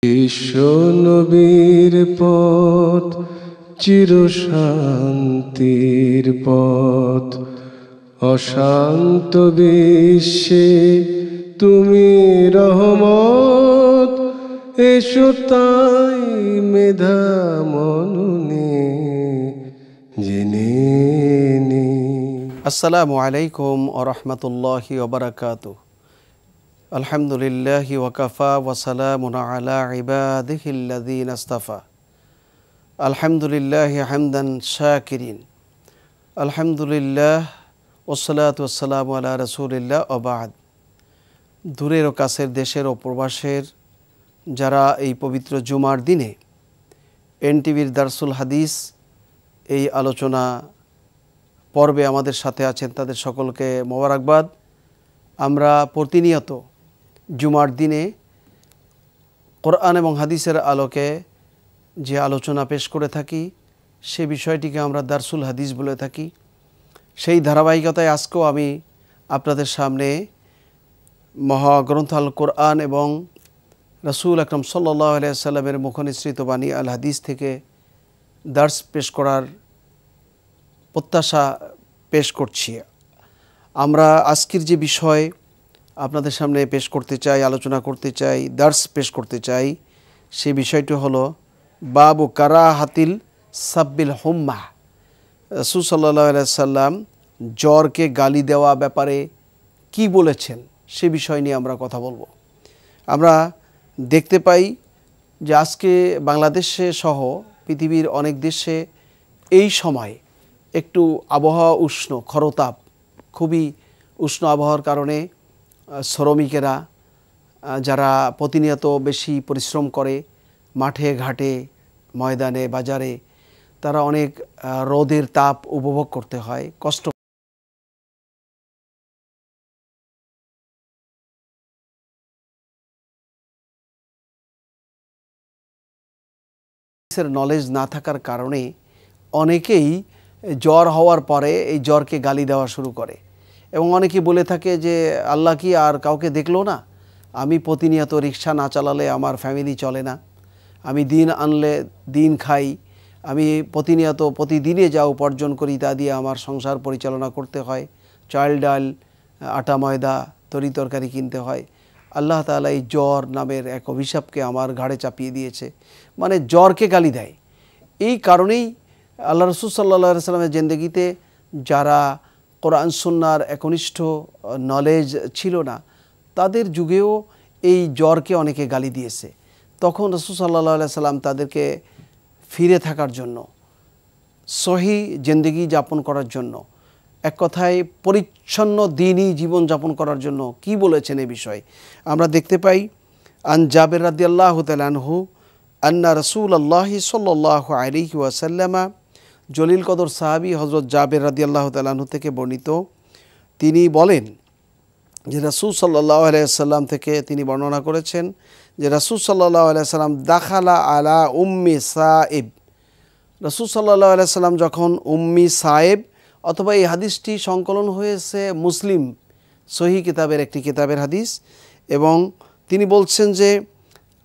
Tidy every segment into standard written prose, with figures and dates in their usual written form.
বিশ্ব নবীর পথ চিরশান্তির পথ, অশান্ত বিশ্বে তুমি রহমত। এসো তাই মেধা মননে জেনে নি। আসসালামু আলাইকুম ওয়া রাহমাতুল্লাহি ওয়া বারাকাতুহু। আলহামদুলিল্লাহি ওয়া কাফা ওয়া সালামুন আলা ইবাদিহিল্লাযীনা ইসতাফা। আলহামদুলিল্লাহি হামদান শাকিরিন। আলহামদুলিল্লাহ ওয়াসসালাতু ওয়াসসালামু আলা রাসূলিল্লাহ ওয়া বা'দ। দূরের ও কাছের, দেশের ও প্রবাসের যারা এই পবিত্র জুমার দিনে এনটিভির দারসুল হাদিস এই আলোচনা পর্বে আমাদের সাথে আছেন, তাদের সকলকে মোবারকবাদ। আমরা প্রতিনিয়ত জুমার দিনে কোরআন এবং হাদিসের আলোকে যে আলোচনা পেশ করে থাকি, সে বিষয়টিকে আমরা দারসুল হাদিস বলে থাকি। সেই ধারাবাহিকতায় আজকেও আমি আপনাদের সামনে মহাগ্রন্থ আল কোরআন এবং রাসূল আকরাম সাল্লাল্লাহু আলাইহি ওয়াসাল্লামের মুখনিসৃত বাণী আল হাদিস থেকে দার্স পেশ করার প্রত্যাশা পেশ করছি। আমরা আজকের যে বিষয় আপনাদের সামনে পেশ করতে চাই, আলোচনা করতে চাই, দার্স পেশ করতে চাই, সেই বিষয়টি হলো বাবু কারাহাতিল সাব্বিল হুম্মাহ। রাসূল সাল্লাল্লাহু আলাইহি ওয়াসাল্লাম জ্বরকে গালি দেওয়া ব্যাপারে কি বলেছেন, সে বিষয় নিয়ে আমরা কথা বলবো। আমরা দেখতে পাই যে আজকে বাংলাদেশে সহ পৃথিবীর অনেক দেশে এই সময় একটু আবহাওয়া উষ্ণ, খরতাপ, খুবই উষ্ণ আবহাওয়ার কারণে শ্রমিকেরা যারা প্রতিনিয়ত বেশি পরিশ্রম করে মাঠে ঘাটে, ময়দানে, বাজারে, তারা অনেক রোদের তাপ উপভোগ করতে হয়, কষ্ট। নলেজ না থাকার কারণে অনেকেই জ্বর হওয়ার পরে এই জ্বরকে গালি দেওয়া শুরু করে এবং অনেকে বলে থাকে যে আল্লাহ কি আর কাউকে দেখলো না? আমি প্রতিনিয়ত রিক্সা না চালালে আমার ফ্যামিলি চলে না, আমি দিন আনলে দিন খাই, আমি প্রতিদিনে যা উপার্জন করি তা দিয়ে আমার সংসার পরিচালনা করতে হয়, চাল ডাল, আটা ময়দা, তরি তরকারি কিনতে হয়। আল্লাহ তাআলা এই জ্বর নামের এক অভিশাপকে আমার ঘাড়ে চাপিয়ে দিয়েছে, মানে জ্বরকে গালি দেয়। এই কারণেই আল্লাহ রাসূল সাল্লাল্লাহু আলাইহি ওয়াসাল্লামের জিন্দেগিতে যারা কোরআন সুন্নাহর একনিষ্ঠ নলেজ ছিল না, তাদের যুগেও এই জ্বরকে অনেকে গালি দিয়েছে। তখন রাসূল সাল্লাল্লাহু আলাইহি ওয়াসাল্লাম তাদেরকে ফিরে থাকার জন্য, সহি জিন্দেগি যাপন করার জন্য, এক কথায় পরিচ্ছন্ন দ্বীনি জীবন যাপন করার জন্য কি বলেছেন এই বিষয়ে আমরা দেখতে পাই। আন জাবের রাদিয়াল্লাহু তাআলা আনহু আন্না রাসূলুল্লাহি সাল্লাল্লাহু আলাইহি ওয়াসাল্লাম, জলিল কদর সাহাবী হযরত জাবের রাদিয়াল্লাহু তাআলা আনহু থেকে বর্ণিত, তিনি বলেন যে রাসূল সাল্লাল্লাহু আলাইহি ওয়াসাল্লাম থেকে তিনি বর্ণনা করেছেন যে রাসূল সাল্লাল্লাহু আলাইহি ওয়াসাল্লাম দাখালা আলা উম্মি সাইব। রাসূল সাল্লাল্লাহু আলাইহি ওয়াসাল্লাম যখন উম্মি সাইব, অথবা এই হাদিসটি সংকলন হয়েছে মুসলিম সহিহ কিতাবের একটি কিতাবের হাদিস, এবং তিনি বলছেন যে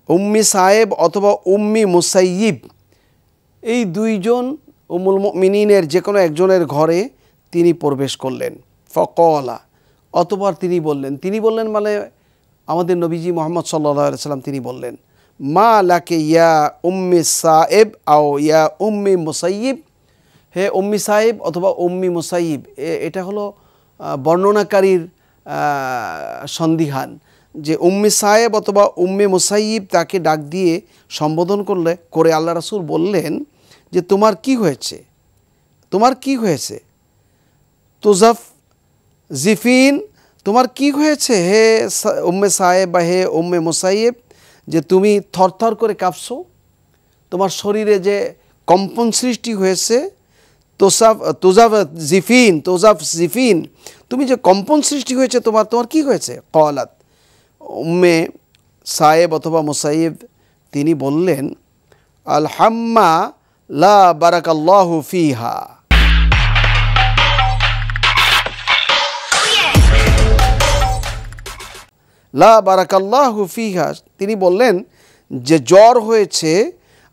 উম্মি সাইব অথবা উম্মি মুসাইয়িব, এই দুইজন উম্মুল মুমিনিনের যে কোনো একজনের ঘরে তিনি প্রবেশ করলেন। ফকলা, অতঃপর তিনি বললেন মানে আমাদের নবীজি মুহাম্মদ সাল্লাল্লাহু আলাইহি ওয়াসাল্লাম তিনি বললেন, মা লাকে ইয়া উম্মি সাইব আও ইয়া উম্মি মুসাইয়িব। হে উম্মি সাইব অথবা উম্মি মুসাইয়িব, এটা হলো বর্ণনাকারীর সন্দিহান যে উম্মি সাইব অথবা উম্মি মুসাইয়িব তাকে ডাক দিয়ে সম্বোধন করে আল্লাহ রাসূল বললেন যে তোমার কি হয়েছে, তোমার কি হয়েছে? তুজাফ জিফিন, তোমার কি হয়েছে হে উম্মে সাইব বা হে উম্মে মুসাইয়িব, যে তুমি থরথর করে কাঁপছো, তোমার শরীরে যে কম্পন সৃষ্টি হয়েছে। তোজাফ জিফিন, তুমি যে কম্পন সৃষ্টি হয়েছে তোমার কি হয়েছে? কলাত, উম্মে সাইব অথবা মুসাইয়িব তিনি বললেন, আল হাম্মা লা বারাকাল্লাহু ফিহা। লা বারাকাল্লাহু ফিহা, তিনি বললেন যে জ্বর হয়েছে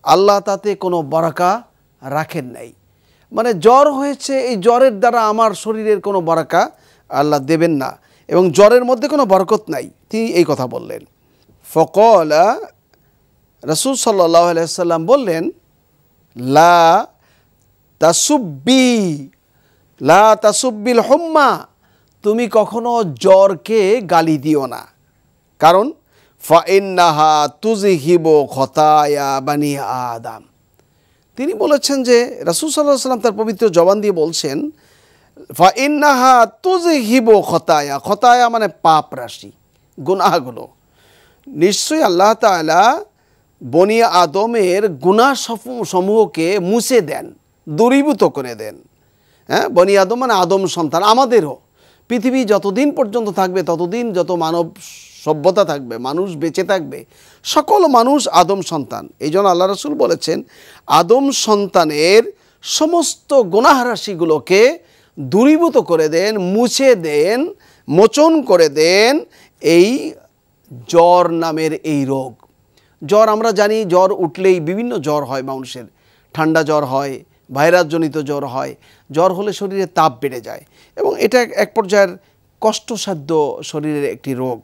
আল্লাহ তাতে কোনো বরাকা রাখেন নাই, মানে জ্বর হয়েছে, এই জ্বরের দ্বারা আমার শরীরের কোনো বরাকা আল্লাহ দেবেন না এবং জ্বরের মধ্যে কোনো বরকত নাই। তিনি এই কথা বললেন। ফকলা, রাসূল সাল্লাল্লাহু আলাইহি ওয়াসাল্লাম বললেন, লা তাসুব্বিল হুম্মা, তুমি কখনো জ্বরকে গালি দিও না, কারণ ফাইন্নাহা তুযহিবু খতায়া বানি আদম। তিনি বলেছেন যে রাসূল সাল্লাল্লাহু আলাইহি ওয়াসাল্লাম তার পবিত্র জবান দিয়ে বলছেন, ফাইন্নাহা তুযহিবু খতায়া, খতায়া মানে পাপ রাশি, গুনাহগুলো। নিশ্চয়ই আল্লাহ তাআলা বনি আদমের গুনাহ সমূহকে মুছে দেন, দূরীভূত করে দেন। হ্যাঁ, বনি আদম মানে আদম সন্তান, আমাদেরও। পৃথিবী যতদিন পর্যন্ত থাকবে, ততদিন যত মানব সভ্যতা থাকবে, মানুষ বেঁচে থাকবে, সকল মানুষ আদম সন্তান। এই জন্য আল্লাহ রাসূল বলেছেন, আদম সন্তানের সমস্ত গুনাহ রাশিগুলোকে দূরীভূত করে দেন, মুছে দেন, মোচন করে দেন এই জ্বর নামের এই রোগ। জ্বর আমরা জানি, জ্বর উঠলেই বিভিন্ন জ্বর হয় মানুষের। ঠান্ডা জ্বর হয়, ভাইরাসজনিত জ্বর হয়। জ্বর হলে শরীরে তাপ বেড়ে যায় এবং এটা এক পর্যায়ের কষ্টসাধ্য শরীরের একটি রোগ।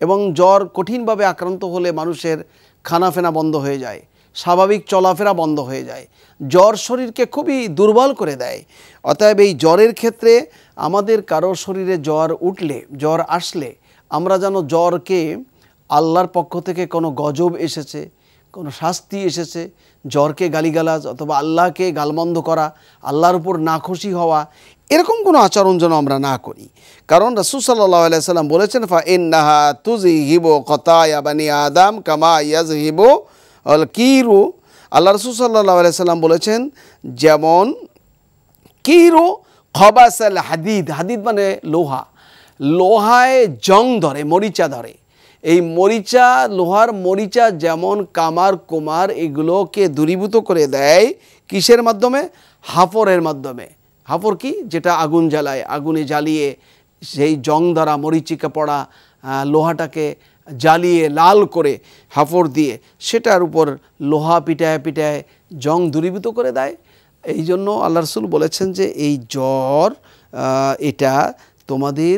এবং জ্বর কঠিনভাবে আক্রান্ত হলে মানুষের খানাফেনা বন্ধ হয়ে যায়, স্বাভাবিক চলাফেরা বন্ধ হয়ে যায়। জ্বর শরীরকে খুবই দুর্বল করে দেয়। অতএব এই জ্বরের ক্ষেত্রে আমাদের কারো শরীরে জ্বর উঠলে, জ্বর আসলে আমরা যেন জ্বরকে আল্লাহর পক্ষ থেকে কোনো গজব এসেছে, কোনো শাস্তি এসেছে, জ্বরকে গালিগালাজ অথবা আল্লাহকে গালমন্দ করা, আল্লাহর উপর নাখুশি হওয়া, এরকম কোনো আচরণ যেন আমরা না করি। কারণ রাসূল সাল্লাল্লাহু আলাইহি ওয়াসাল্লাম বলেছেন, ফাইন্নাহা তুযহিবু খতায়া বানি আদম কামা ইয়াযহিবু আল কিরু। আল্লাহ রাসূল সাল্লাল্লাহু আলাইহি ওয়াসাল্লাম বলেছেন, যেমন কিরু খবাসাল হাদিদ, হাদিদ মানে লোহা, লোহায় জং ধরে, মরিচা ধরে। এই মরিচা, লোহার মরিচা যেমন কামার কুমার এগুলোকে দূরীভূত করে দেয়, কিসের মাধ্যমে? হাফরের মাধ্যমে। হাফর কি? যেটা আগুন জ্বালায়, আগুনে জ্বালিয়ে সেই জং দ্বারা মরিচিকা পড়া লোহাটাকে জ্বালিয়ে লাল করে হাফর দিয়ে সেটার উপর লোহা পিটায় পিটায় জং দূরীভূত করে দেয়। এই জন্য আল্লাহ রাসূল বলেছেন যে এই জ্বর এটা তোমাদের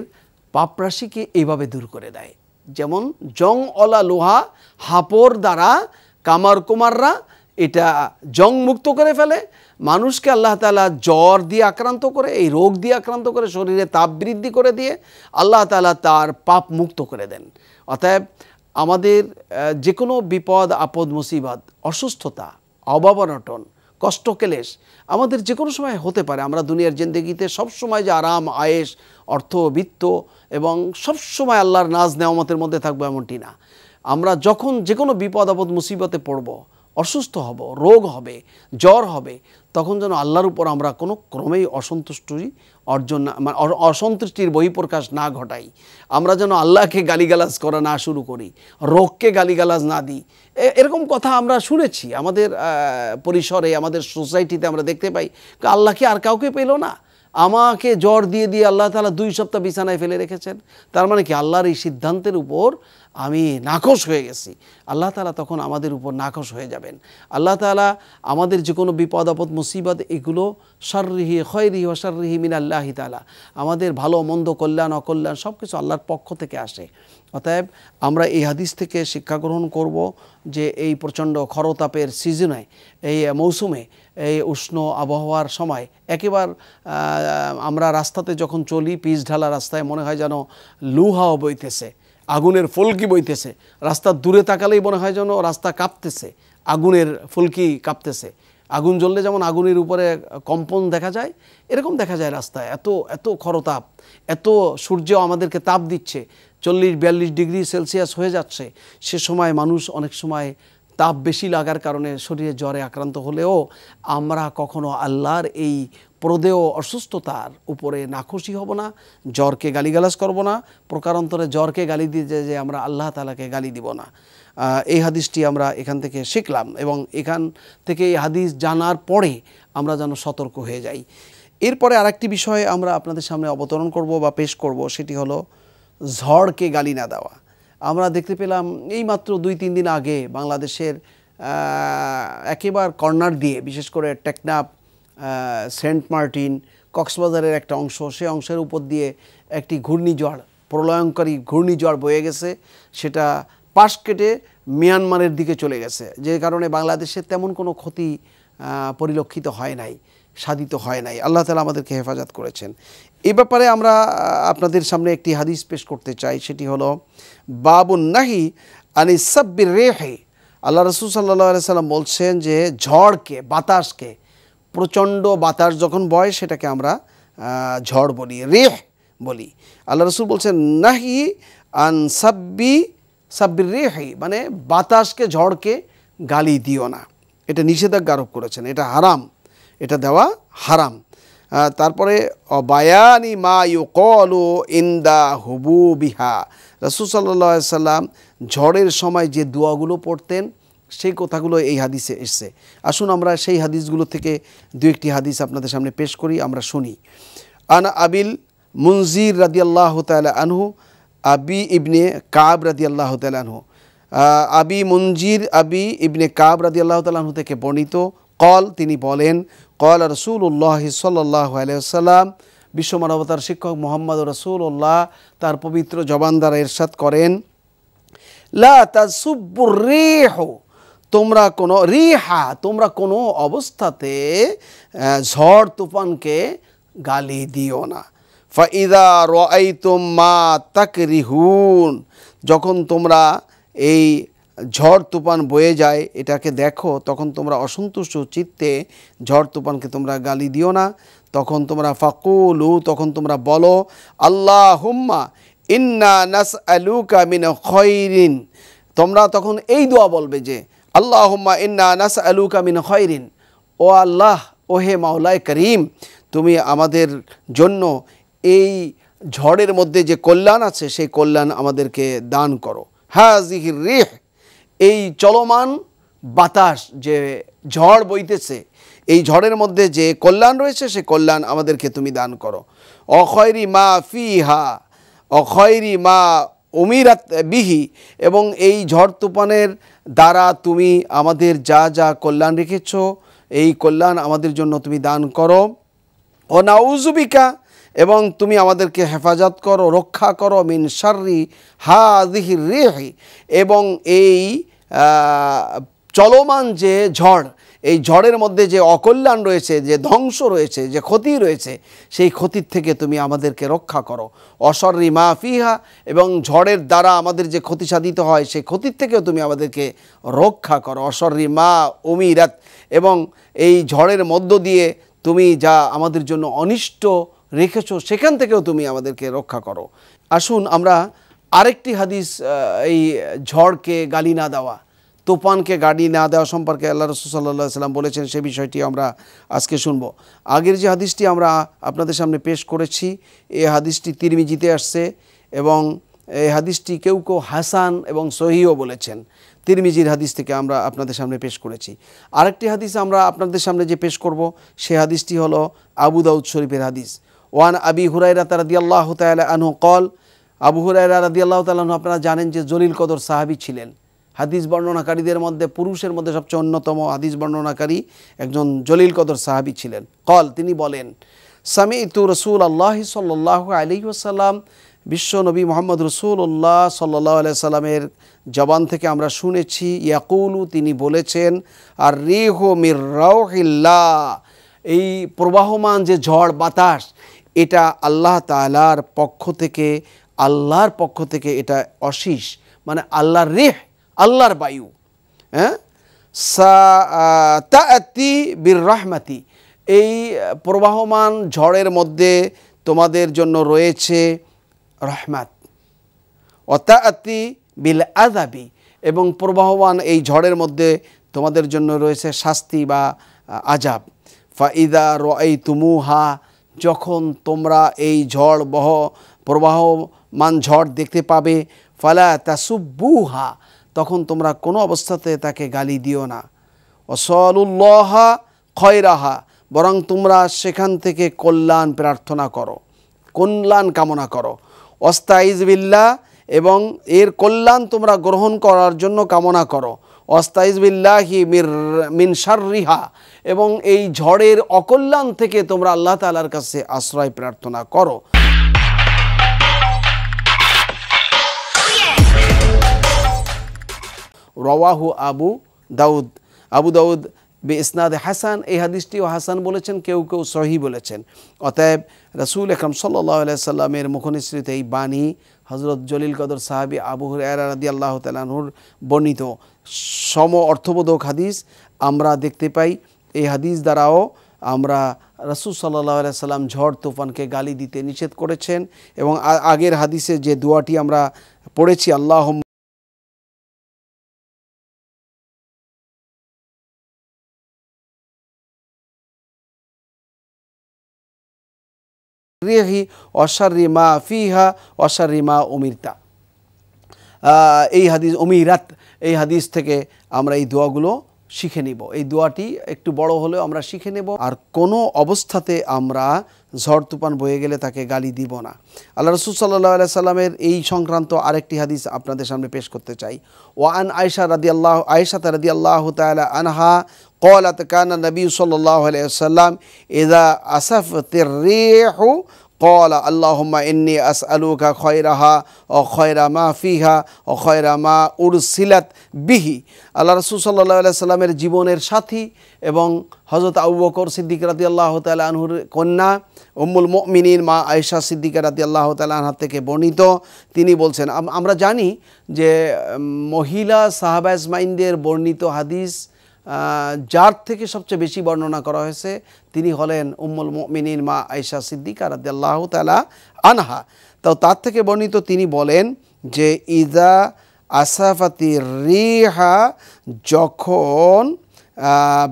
পাপরাশিকে এইভাবে দূর করে দেয়। যেমন জং অলা লোহা হাপর দ্বারা কামার কুমাররা এটা জং মুক্ত করে ফেলে। মানুষকে আল্লাহ তাআলা জ্বর দিয়ে আক্রান্ত করে, এই রোগ দিয়ে আক্রান্ত করে শরীরে তাপ বৃদ্ধি করে দিয়ে আল্লাহ তাআলা তার পাপ মুক্ত করে দেন। অতএব আমাদের যে কোনো বিপদ আপদ মুসিবত, অসুস্থতা, অভাব অনটন, কষ্ট ক্লেশ আমাদের যে কোনো সময় হতে পারে। আমরা দুনিয়ার জিন্দেগিতে সবসময় যে আরাম আয়েশ অর্থ বিত্ত এবং সবসময় আল্লাহর নাজ নেয়ামতের মধ্যে থাকবো এমনটি না। আমরা যখন যে কোনো বিপদ আপদ মুসিবতে পড়ব, অসুস্থ হব, রোগ হবে, জ্বর হবে, তখন যেন আল্লাহর উপর আমরা কোনো ক্রমেই অসন্তুষ্টি অর্জন না, মানে অসন্তুষ্টির বহিঃপ্রকাশ না ঘটাই। আমরা যেন আল্লাহকে গালিগালাজ করা না শুরু করি, রোগকে গালিগালাজ না দিই। এরকম কথা আমরা শুনেছি আমাদের পরিসরে, আমাদের সোসাইটিতে আমরা দেখতে পাই। আল্লাহ কি আর কাউকে পেল না? আমাকে জ্বর দিয়ে দিয়ে আল্লাহ তাআলা 2 সপ্তাহ বিছানায় ফেলে রেখেছেন। তার মানে কি আল্লাহর এই সিদ্ধান্তের উপর আমি নাখোশ হয়ে গেছি। আল্লাহ তাআলা তখন আমাদের উপর নাখোশ হয়ে যাবেন। আল্লাহ তাআলা আমাদের যে কোনো বিপদ আপদ মুসিবত এগুলো শাররিহি খয়রিহি ওয়া শাররিহি মিনাল্লাহি তাআলা, আমাদের ভালো মন্দ কল্যাণ অকল্যাণ সব কিছু আল্লাহর পক্ষ থেকে আসে। অতএব আমরা এই হাদিস থেকে শিক্ষা গ্রহণ করব যে এই প্রচণ্ড খরতাপের সিজনে, এই মৌসুমে, এই উষ্ণ আবহাওয়ার সময় একেবারে আমরা রাস্তাতে যখন চলি, পিচ ঢালা রাস্তায় মনে হয় যেন লু হাওয়া বইতেছে, আগুনের ফুলকি বইতেছে। রাস্তার দূরে তাকালেই মনে হয় যেন রাস্তা কাঁপতেছে, আগুনের ফুলকি কাঁপতেছে। আগুন জ্বললে যেমন আগুনের উপরে কম্পন দেখা যায়, এরকম দেখা যায় রাস্তায়। এত খরতাপ, এত সূর্য আমাদেরকে তাপ দিচ্ছে, 40-42 ডিগ্রি সেলসিয়াস হয়ে যাচ্ছে। সে সময় মানুষ অনেক সময় তাপ বেশি লাগার কারণে শরীরে জ্বরে আক্রান্ত হলেও আমরা কখনো আল্লাহর এই প্রদেয় অসুস্থতার উপরে নাখুশি হব না, জ্বরকে গালিগালাজ করব না, প্রকারান্তরে জ্বরকে গালি দিয়ে যে আমরা আল্লাহ তাআলাকে গালি দিব না। এই হাদিসটি আমরা এখান থেকে শিখলাম এবং এখান থেকে এই হাদিস জানার পরে আমরা যেন সতর্ক হয়ে যাই। এরপরে আরেকটি বিষয় আমরা আপনাদের সামনে অবতরণ করব বা পেশ করব, সেটি হলো ঝড়কে গালি না দেওয়া। আমরা দেখতে পেলাম এই মাত্র 2-3 দিন আগে বাংলাদেশের একেবারে কর্নার দিয়ে, বিশেষ করে টেকনাফ, সেন্ট মার্টিন, কক্সবাজারের একটা অংশ, সেই অংশের উপর দিয়ে একটি ঘূর্ণিঝড়, প্রলয়ঙ্করী ঘূর্ণিঝড় বয়ে গেছে। সেটা পাশ কেটে মিয়ানমারের দিকে চলে গেছে, যে কারণে বাংলাদেশে তেমন কোনো ক্ষতি পরিলক্ষিত হয় নাই, সাধিত হয় নাই। আল্লাহ তাআলা আমাদেরকে হেফাজত করেছেন। এই ব্যাপারে আমরা আপনাদের সামনে একটি হাদিস পেশ করতে চাই। সেটি হলো বাবুন নাহি আনি সাব্বির রেহে। আল্লাহ রাসূল সাল্লাল্লাহু আলাইহি সাল্লাম বলছেন যে ঝড়কে, বাতাসকে, প্রচণ্ড বাতাস যখন বয় সেটাকে আমরা ঝড় বলি, রেহ বলি। আল্লাহ রাসূল বলছেন নাহি আন সাব্বির রেহে, মানে বাতাসকে, ঝড়কে গালি দিও না। এটা নিষেধাজ্ঞা আরোপ করেছেন, এটা হারাম, এটা দেওয়া হারাম। তারপরে বায়ানি মা ইউকালু ইনদা হুবুবিহা। রাসূল সাল্লাল্লাহু আলাইহি সাল্লাম ঝড়ের সময় যে দোয়াগুলো পড়তেন সেই কথাগুলো এই হাদিসে এসছে। আসুন আমরা সেই হাদিসগুলো থেকে দু একটি হাদিস আপনাদের সামনে পেশ করি, আমরা শুনি। আন আবিল মুনজির রাদিয়াল্লাহু তাআলা আনহু আবি ইবনে কাব রাদিয়াল্লাহু তাআলা আনহু, আবি মুনজির আবি ইবনে কাব রাদিয়াল্লাহু তাআলা আনহু থেকে বর্ণিত, কল, তিনি বলেন, কল রাসূলুল্লাহ সাল্লাল্লাহু আলাইহি ওয়াসাল্লাম, বিশ্ব মানবতার শিক্ষক মুহাম্মদ রাসূলুল্লাহ তার পবিত্র জবান দ্বারা ইরশাদ করেন, লা তাসুব্বুর রিহ, তোমরা কোনো অবস্থাতে ঝড় তুফানকে গালি দিও না। ফাইদা রাআইতুম মা তাকরিহুন, যখন তোমরা এই ঝড় তুফান বয়ে যায় এটাকে দেখো, তখন তোমরা অসন্তুষ্ট চিত্তে ঝড় তুফানকে তোমরা গালি দিও না। তখন তোমরা ফাকুলু, তখন তোমরা বলো, আল্লাহুম্মা ইন্না নাসআলুকা মিন খায়রিন, তোমরা তখন এই দোয়া বলবে যে আল্লাহুম্মা ইন্না নাসআলুকা মিন খায়রিন, ও আল্লাহ, ও হে মাওলায়ে করিম, তুমি আমাদের জন্য এই ঝড়ের মধ্যে যে কল্যাণ আছে সেই কল্যাণ আমাদেরকে দান করো। হাযিহির রিহ, এই চলমান বাতাস, যে ঝড় বইতেছে, এই ঝড়ের মধ্যে যে কল্যাণ রয়েছে সেই কল্যাণ আমাদেরকে তুমি দান করো। অখয়রি মা ফিহা অখয়রি মা উমিরাত বিহি, এবং এই ঝড় তুফানের দ্বারা তুমি আমাদের যা যা কল্যাণ রেখেছ এই কল্যাণ আমাদের জন্য তুমি দান করো। ও নাউযুবিকা, এবং তুমি আমাদেরকে হেফাজত করো, রক্ষা করো, মিন শাররি হাযিহির রিহি, এবং এই চলমান যে ঝড়, এই ঝড়ের মধ্যে যে অকল্যাণ রয়েছে, যে ধ্বংস রয়েছে, যে ক্ষতি রয়েছে, সেই ক্ষতির থেকে তুমি আমাদেরকে রক্ষা করো। অশররি মা ফিহা, এবং ঝড়ের দ্বারা আমাদের যে ক্ষতি সাধিত হয় সেই ক্ষতির থেকেও তুমি আমাদেরকে রক্ষা করো। অশররি মা উমিরাত, এবং এই ঝড়ের মধ্য দিয়ে তুমি যা আমাদের জন্য অনিষ্ট রেখেছো সেখান থেকেও তুমি আমাদেরকে রক্ষা করো। আসুন আমরা আরেকটি হাদিস, এই ঝড়কে গালি না দেওয়া, তুফানকে গালি না দেওয়া সম্পর্কে আল্লাহ রাসূল সাল্লাল্লাহু আলাইহি সাল্লাম বলেছেন, সে বিষয়টি আমরা আজকে শুনব। আগের যে হাদিসটি আমরা আপনাদের সামনে পেশ করেছি, এই হাদিসটি তিরমিজিতে আসছে, এবং এই হাদিসটি কেউ কেউ হাসান এবং সহিহও বলেছেন। তিরমিজির হাদিস থেকে আমরা আপনাদের সামনে পেশ করেছি। আরেকটি হাদিস আমরা আপনাদের সামনে যে পেশ করব সে হাদিসটি হলো আবু দাউদ শরীফের হাদিস। ওয়ান আবি হুরায়রা রাদিয়াল্লাহু তাআলা আনহু কল, আবু হুরায়রা রাদিয়াল্লাহু তাআলা আনহু, আপনারা জানেন যে জলিল কদর সাহাবী ছিলেন। হাদিস বর্ণনাকারীদের মধ্যে, পুরুষের মধ্যে সবচেয়ে অন্যতম হাদিস বর্ণনাকারী একজন জলিল কদর সাহাবী ছিলেন। কল, তিনি বলেন, সামি'তু রাসূলুল্লাহ সাল্লাল্লাহু আলাইহি ওয়াসাল্লাম, বিশ্ব নবী মুহাম্মদ রাসূলুল্লাহ সাল্লাল্লাহু আলাইহি সাল্লামের জবান থেকে আমরা শুনেছি, ইয়াকুলু, তিনি বলেছেন, আর রিহু মির রাউহিল্লাহ, এই প্রবাহমান যে ঝড় বাতাস, এটা আল্লাহ তাআলার পক্ষ থেকে, আল্লাহর পক্ষ থেকে এটা অশীষ, মানে আল্লাহর রিহ, আল্লাহর বায়ু। হ্যাঁ, তাআতি বির রাহমাতি, এই প্রবাহমান ঝড়ের মধ্যে তোমাদের জন্য রয়েছে রহমত। ও তাআতি বিল আযাবি, এবং প্রবাহমান এই ঝড়ের মধ্যে তোমাদের জন্য রয়েছে শাস্তি বা আযাব। ফাইদা রাআইতুমুহা, যখন তোমরা এই প্রবাহমান ঝড় দেখতে পাবে, ফালা তাসুব্বুহা, তখন তোমরা কোনো অবস্থাতে তাকে গালি দিও না। ওয়াসালুল্লাহ খয়রাহা, বরং তোমরা সেখান থেকে কল্যাণ প্রার্থনা করো, কল্যাণ কামনা করো। ওয়াস্তাইজ বিল্লাহ, এবং এর কল্যাণ তোমরা গ্রহণ করার জন্য কামনা করো। ওয়াস্তাইজ বিল্লাহি মিন শাররিহা, এবং এই ঝড়ের অকল্যাণ থেকে তোমরা আল্লাহ তাআলার কাছে আশ্রয় প্রার্থনা করো। রাওয়াহু আবু দাউদ বিইসনাদ হাসান, এই হাদিসটিও হাসান বলেছেন, কেউ কেউ সহিহ বলেছেন। অতএব রাসূল আকরাম সাল্লাল্লাহু আলাইহি সাল্লামের মুখনিসৃত এই বাণী হযরত জলিল কদর সাহাবী আবু হুরায়রা রাদিয়াল্লাহু তাআলা আনহুর বর্ণিত সম অর্থবোধক হাদিস আমরা দেখতে পাই। এই হাদিস দ্বারাও আমরা রাসূল সাল্লাল্লাহু আলাইহি সাল্লাম ঝড় তুফানকে গালি দিতে নিষেধ করেছেন, এবং আগের হাদিসে যে দোয়াটি আমরা পড়েছি, আল্লাহুম্মা রিহি ওয়াশাররি মা ফিহা ওয়াশাররি মা উমিরতা, এই হাদিস উমিরাত, এই হাদিস থেকে আমরা এই দোয়াগুলো শিখে নিব। এই দোয়াটি একটু বড় হলেও আমরা শিখে নেব, আর কোনো অবস্থাতে আমরা ঝড় তুফান বয়ে গেলে তাকে গালি দিব না। আল্লাহ রাসূল সাল্লাল্লাহু আলাইহি সাল্লামের এই সংক্রান্ত আরেকটি হাদিস আপনাদের সামনে পেশ করতে চাই। ওয়ান আয়েশা রাদিয়াল্লাহু তাআলা আনহা قالت كان النبي صلى الله عليه وسلم إذا أسفت الريح قال اللهم إني أسألك خيرها وخير ما فيها وخير ما أرسلت به। আল্লাহ রাসূল সাল্লাল্লাহু আলাইহি সাল্লামের জীবনের সাথী এবং হযরত আবু বকর সিদ্দিক রাদিয়াল্লাহু তাআলা আনহুর কন্যা উম্মুল মুমিনিন মা আয়েশা সিদ্দিকা রাদিয়াল্লাহু তাআলা আনহা থেকে বর্ণিত, তিনি বলছেন, আমরা জানি যে মহিলা সাহাবা আজমাইনদের বর্ণিত হাদিস যার থেকে সবচেয়ে বেশি বর্ণনা করা হয়েছে তিনি হলেন উম্মুল মুমিনিন মা আয়েশা সিদ্দিকা রাদিয়াল্লাহু তাআলা আনহা। তো তার থেকে বর্ণিত তিনি বলেন যে ইজা আসাফাতির রিহা, যখন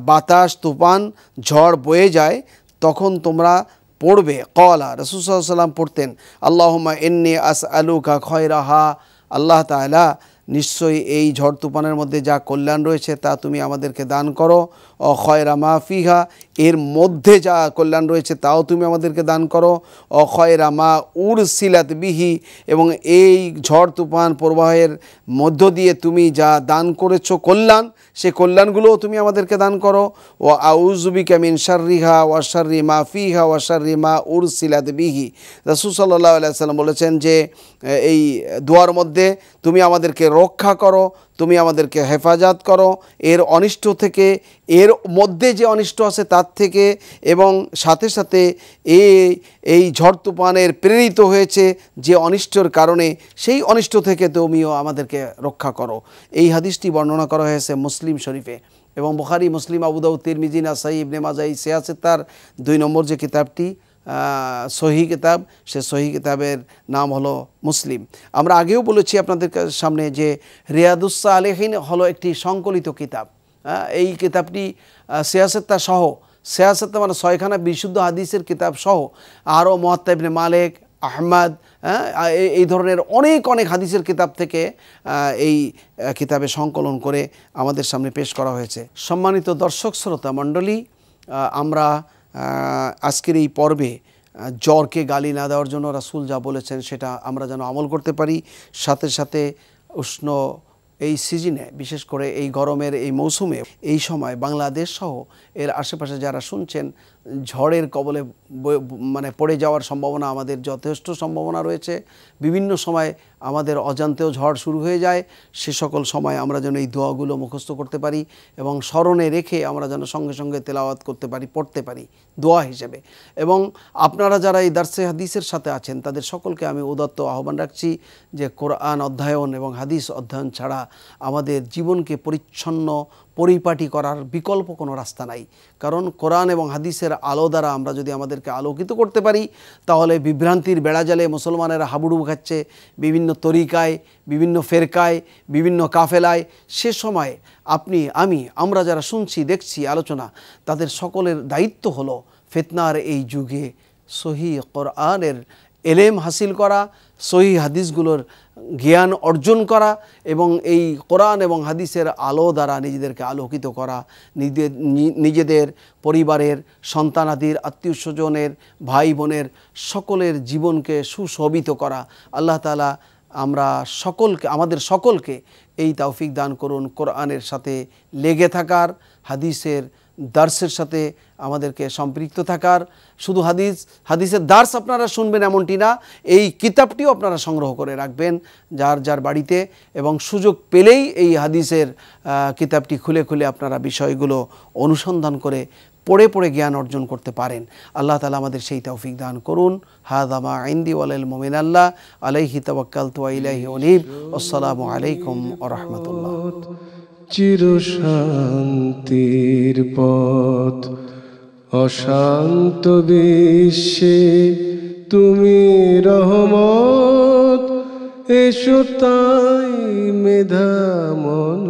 বাতাস তুফান ঝড় বয়ে যায় তখন তোমরা পড়বে, কলা রাসূল সাল্লাল্লাহু আলাইহি ওয়াসাল্লাম পড়তেন, আল্লাহুম্মা ইন্নী আসআলুকা খয়রাহা, আল্লাহ তাআলা নিশ্চয়ই এই ঝড় তুফানের মধ্যে যা কল্যাণ রয়েছে তা তুমি আমাদেরকে দান করো, ও খয়রা মা ফিহা, এর মধ্যে যা কল্যাণ রয়েছে তাও তুমি আমাদেরকে দান করো, ও খয়রা মা উরসিলাত বিহি, এবং এই ঝড় তুফান প্রবাহের মধ্য দিয়ে তুমি যা দান করেছো কল্যাণ, সে কল্যাণগুলোও তুমি আমাদেরকে দান করো। ও আউযু বিকা মিন শাররিহা ওয়া শাররি মা ফিহা ওয়া শাররি মা উরসিলাত বিহি। রাসূল সাল্লাল্লাহু আলাইহি ওয়াসাল্লাম বলেছেন যে এই দোয়ার মধ্যে তুমি আমাদেরকে রক্ষা করো, তুমি আমাদেরকে হেফাজত করো এর অনিষ্ট থেকে, এর মধ্যে যে অনিষ্ট আছে তার থেকে, এবং সাথে সাথে এই ঝড় তুফানের প্রেরিত হয়েছে যে অনিষ্টর কারণে সেই অনিষ্ট থেকে তুমিও আমাদেরকে রক্ষা করো। এই হাদিসটি বর্ণনা করা হয়েছে মুসলিম শরীফে, এবং বুখারী, মুসলিম, আবু দাউদ, তিরমিজি, নাসাই, ইবনে মাজাহ, সিয়াসেতার 2 নম্বর যে কিতাবটি সহিহ কিতাব, সে সহিহ কিতাবের নাম হলো মুসলিম। আমরা আগেও বলেছি আপনাদের সামনে যে রিয়াদুস সালেহিন হলো একটি সংকলিত কিতাব। এই কিতাবটি সিয়াসেতা সহ, সিয়াসেতা মানে 6খানা বিশুদ্ধ হাদিসের কিতাব সহ আরও মুয়াত্তা ইবনে মালিক, আহমদ, এই ধরনের অনেক হাদিসের কিতাব থেকে এই কিতাবে সংকলন করে আমাদের সামনে পেশ করা হয়েছে। সম্মানিত দর্শক শ্রোতা মণ্ডলী, আমরা আজকের এই পর্বে জ্বরকে গালি না দেওয়ার জন্য রাসূল যা বলেছেন সেটা আমরা যেন আমল করতে পারি, সাথে সাথে উষ্ণ এই সিজনে, বিশেষ করে এই গরমের এই মৌসুমে, এই সময় বাংলাদেশ সহ এর আশেপাশে যারা শুনছেন ঝড়ের কবলে মানে পড়ে যাওয়ার সম্ভাবনা, আমাদের যথেষ্ট সম্ভাবনা রয়েছে। বিভিন্ন সময় আমাদের অজান্তেও ঝড় শুরু হয়ে যায়, সে সকল সময় আমরা যেন এই দোয়াগুলো মুখস্থ করতে পারি এবং স্মরণে রেখে আমরা যেন সঙ্গে সঙ্গে তেলাওয়াত করতে পারি, পড়তে পারি দোয়া হিসেবে। এবং আপনারা যারা এই দার্সে হাদিসের সাথে আছেন তাদের সকলকে আমি উদাত্ত আহ্বান রাখছি যে কোরআন অধ্যয়ন এবং হাদিস অধ্যয়ন ছাড়া আমাদের জীবনকে পরিচ্ছন্ন পরিপাটি করার বিকল্প কোনো রাস্তা নাই। কারণ কোরআন এবং হাদিসের আলো দ্বারা আমরা যদি আমাদেরকে আলোকিত করতে পারি তাহলে বিভ্রান্তির বেড়াজালে মুসলমানেরা হাবুডুবু খাচ্ছে বিভিন্ন তরিকায়, বিভিন্ন ফেরকায়, বিভিন্ন কাফেলায়। সে সময় আপনি, আমরা যারা শুনছি, দেখছি আলোচনা, তাদের সকলের দায়িত্ব হলো ফিতনার এই যুগে সহিহ কোরআনের এলেম হাসিল করা, সহিহ হাদিসগুলোর জ্ঞান অর্জন করা এবং এই কোরআন এবং হাদিসের আলো দ্বারা নিজেদেরকে আলোকিত করা, নিজেদের পরিবারের, সন্তানাদির, আত্মীয় স্বজনের, ভাই বোনের সকলের জীবনকে সুশোভিত করা। আল্লাহ তাআলা আমরা আমাদের সকলকে এই তৌফিক দান করুন কোরআনের সাথে লেগে থাকার, হাদিসের দার্সের সাথে আমাদেরকে সম্পৃক্ত থাকার। শুধু হাদিসের দার্স আপনারা শুনবেন এমনটি না, এই কিতাবটিও আপনারা সংগ্রহ করে রাখবেন যার যার বাড়িতে, এবং সুযোগ পেলেই এই হাদিসের কিতাবটি খুলে খুলে আপনারা বিষয়গুলো অনুসন্ধান করে পড়ে পড়ে জ্ঞান অর্জন করতে পারেন। আল্লাহ তাআলা আমাদের সেই তৌফিক দান করুন। হাযা মা ইনদি ওয়ালিল মুমিনাল্লাহ আলাইহি তাওয়াক্কালতু ওয়া ইলাইহি উনীব। আসসালামু আলাইকুম ওয়া রাহমাতুল্লাহ। চিরশান্তির পথ অশান্ত বিশ্বে তুমি রহমত, এসো তাই মেধা মন